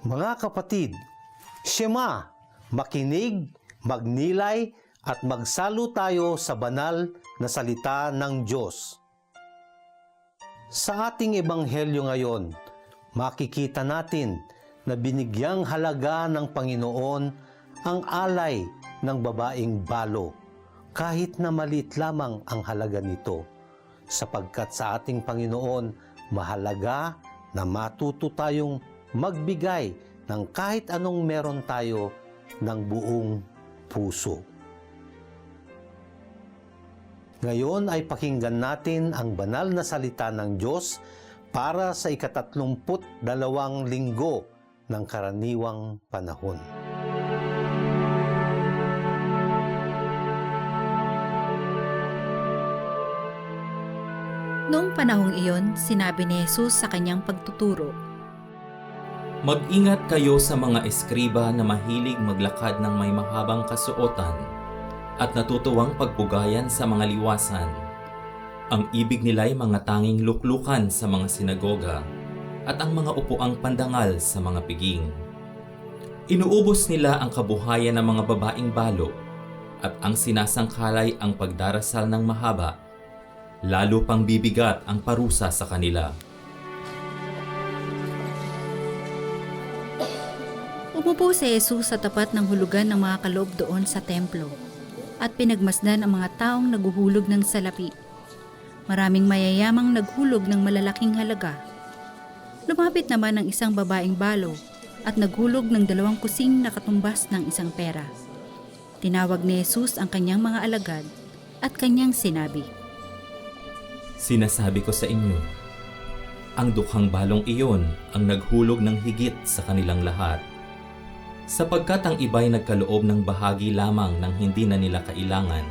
Mga kapatid, Shema, makinig, magnilay, at magsalo tayo sa banal na salita ng Diyos. Sa ating ebanghelyo ngayon, makikita natin na binigyang halaga ng Panginoon ang alay ng babaeng balo, kahit na maliit lamang ang halaga nito, sapagkat sa ating Panginoon mahalaga na matuto tayong magbigay ng kahit anong meron tayo ng buong puso. Ngayon ay pakinggan natin ang banal na salita ng Diyos para sa ika-32 linggo ng karaniwang panahon. Noong panahong iyon, sinabi ni Jesus sa kanyang pagtuturo, "Mag-ingat kayo sa mga eskriba na mahilig maglakad ng may mahabang kasuotan at natutuwang pagbugayan sa mga liwasan. Ang ibig nila'y mga tanging luklukan sa mga sinagoga at ang mga upuang pandangal sa mga piging. Inuubos nila ang kabuhayan ng mga babaeng balo at ang sinasangkalay ang pagdarasal ng mahaba, lalo pang bibigat ang parusa sa kanila." Umupo si Jesus sa tapat ng hulugan ng mga kaloob doon sa templo at pinagmasdan ang mga taong naguhulog ng salapi. Maraming mayayamang naghulog ng malalaking halaga. Lumapit naman ang isang babaeng balo at naghulog ng 2 kusing na katumbas ng isang pera. Tinawag ni Jesus ang kanyang mga alagad at kanyang sinabi, "Sinasabi ko sa inyo, ang dukhang balong iyon ang naghulog ng higit sa kanilang lahat. Sapagkat ang iba'y nagkaloob ng bahagi lamang ng hindi na nila kailangan,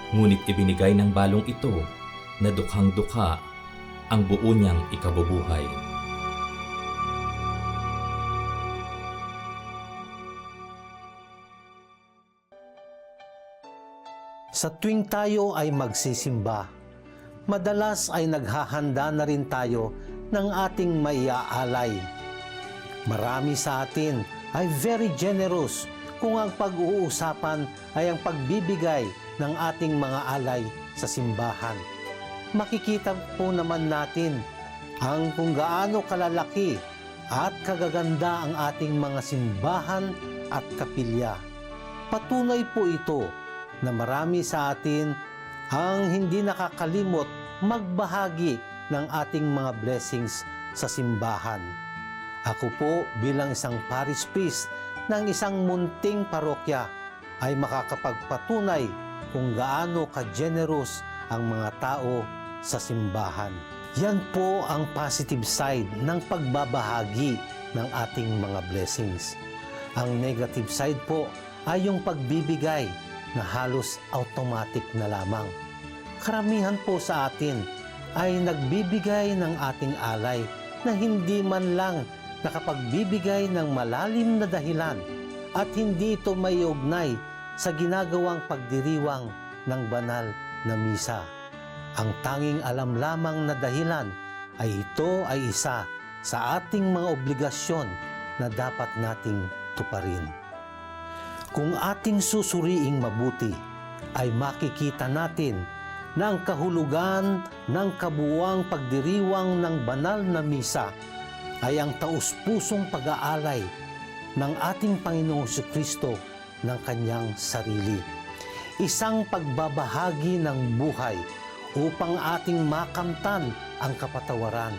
ngunit ibinigay ng balong ito na dukhang-dukha ang buo niyang ikabubuhay." Sa tuwing tayo ay magsisimba, madalas ay naghahanda na rin tayo ng ating maiaalay. Marami sa atin ay very generous kung ang pag-uusapan ay ang pagbibigay ng ating mga alay sa simbahan. Makikita po naman natin ang kung gaano kalalaki at kagaganda ang ating mga simbahan at kapilya. Patunay po ito na marami sa atin ang hindi nakakalimot magbahagi ng ating mga blessings sa simbahan. Ako po bilang isang parish priest ng isang munting parokya ay makakapagpatunay kung gaano ka-generous ang mga tao sa simbahan. Yan po ang positive side ng pagbabahagi ng ating mga blessings. Ang negative side po ay yung pagbibigay na halos automatic na lamang. Karamihan po sa atin ay nagbibigay ng ating alay na hindi man lang nakapagbibigay ng malalim na dahilan at hindi ito may ugnay sa ginagawang pagdiriwang ng banal na misa. Ang tanging alam lamang na dahilan ay ito ay isa sa ating mga obligasyon na dapat nating tuparin. Kung ating susuriing mabuti, ay makikita natin na ang kahulugan ng kabuuang pagdiriwang ng banal na misa ay ang taus-pusong pag-aalay ng ating Panginoong Jesucristo ng kanyang sarili. Isang pagbabahagi ng buhay upang ating makamtan ang kapatawaran,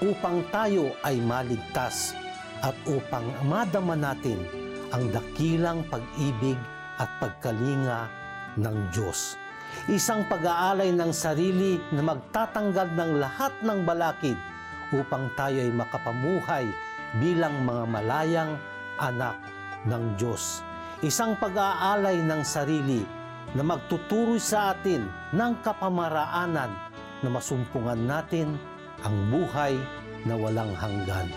upang tayo ay maligtas at upang madama natin ang dakilang pag-ibig at pagkalinga ng Diyos. Isang pag-aalay ng sarili na magtatanggal ng lahat ng balakid upang tayo ay makapamuhay bilang mga malayang anak ng Diyos. Isang pag-aalay ng sarili na magtuturo sa atin ng kapamaraanan na masumpungan natin ang buhay na walang hanggan.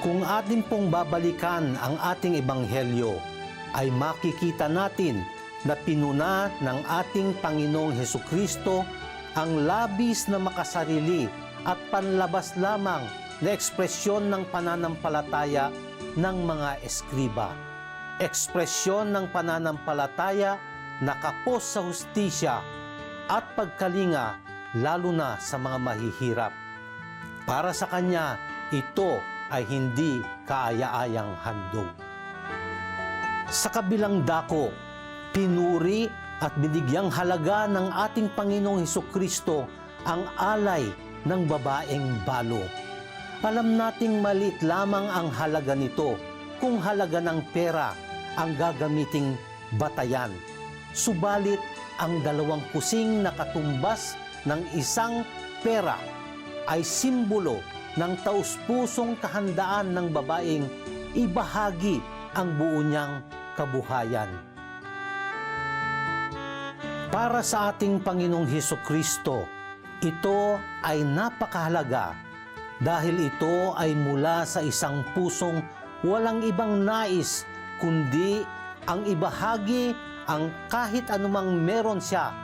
Kung atin pong babalikan ang ating ebanghelyo, ay makikita natin na pinuna ng ating Panginoong Hesukristo ang labis na makasarili at panlabas lamang na ekspresyon ng pananampalataya ng mga eskriba. Ekspresyon ng pananampalataya na kapos sa hustisya at pagkalinga lalo na sa mga mahihirap. Para sa Kanya, ito ay hindi kaaya-ayang handog. Sa kabilang dako, pinuri at binigyang halaga ng ating Panginoong Hesukristo ang alay ng babaeng balo. Alam nating maliit lamang ang halaga nito kung halaga ng pera ang gagamiting batayan. Subalit ang 2 kusing na katumbas ng isang pera ay simbolo ng taus-pusong kahandaan ng babaeng ibahagi ang buo niyang kabuhayan. Para sa ating Panginoong Hesukristo, ito ay napakahalaga dahil ito ay mula sa isang pusong walang ibang nais kundi ang ibahagi ang kahit anumang meron siya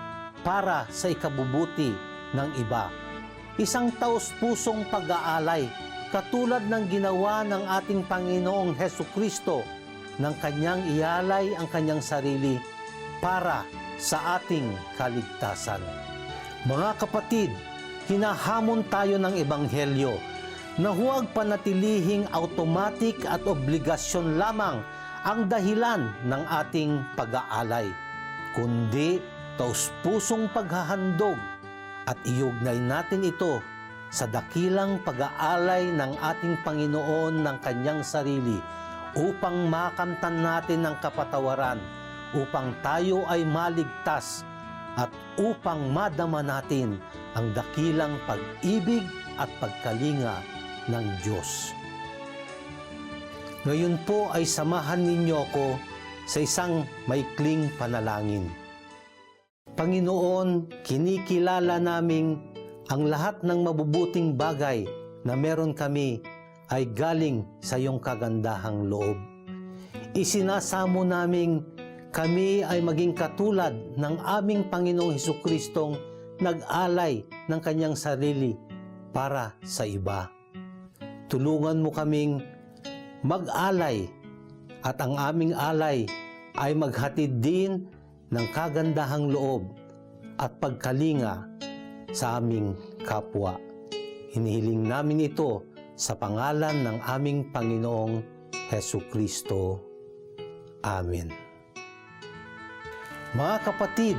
para sa ikabubuti ng iba. Isang taus-pusong pag-aalay katulad ng ginawa ng ating Panginoong Hesukristo nang kanyang ialay ang kanyang sarili para sa ating kaligtasan. Mga kapatid, hinahamon tayo ng Ebanghelyo na huwag panatilihing automatic at obligasyon lamang ang dahilan ng ating pag-aalay, kundi taus-pusong paghahandog at iugnay natin ito sa dakilang pag-aalay ng ating Panginoon ng kanyang sarili upang makamtan natin ang kapatawaran, upang tayo ay maligtas at upang madama natin ang dakilang pag-ibig at pagkalinga ng Diyos. Ngayon po ay samahan ninyo ako sa isang maikling panalangin. Panginoon, kinikilala naming ang lahat ng mabubuting bagay na meron kami ay galing sa iyong kagandahang loob. Isinasamo naming kami ay maging katulad ng aming Panginoong Hesukristong nag-alay ng kanyang sarili para sa iba. Tulungan mo kaming mag-alay at ang aming alay ay maghatid din ng kagandahang loob at pagkalinga sa aming kapwa. Hinihiling namin ito sa pangalan ng aming Panginoong Hesukristo. Amen. Mga kapatid,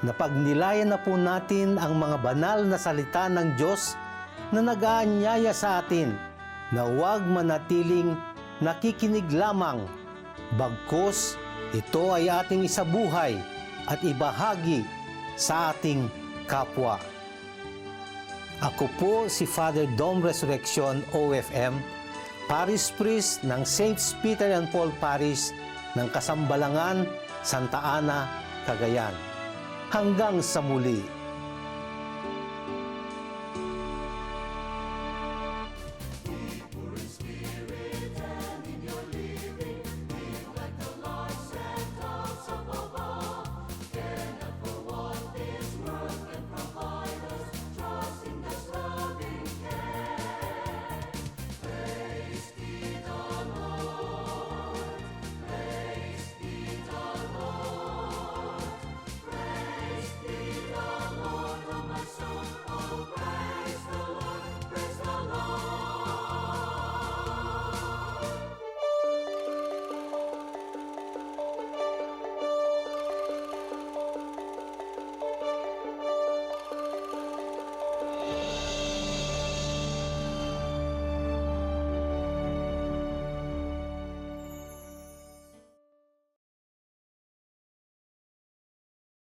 napagnilayan na po natin ang mga banal na salita ng Diyos na nag-aanyaya sa atin na huwag manatiling nakikinig lamang, bagkus ito ay ating isabuhay at ibahagi sa ating kapwa. Ako po si Father Dom Resurrection OFM, Parish Priest ng Saints Peter and Paul Parish ng Kasambalangan, Santa Ana, Cagayan. Hanggang sa muli.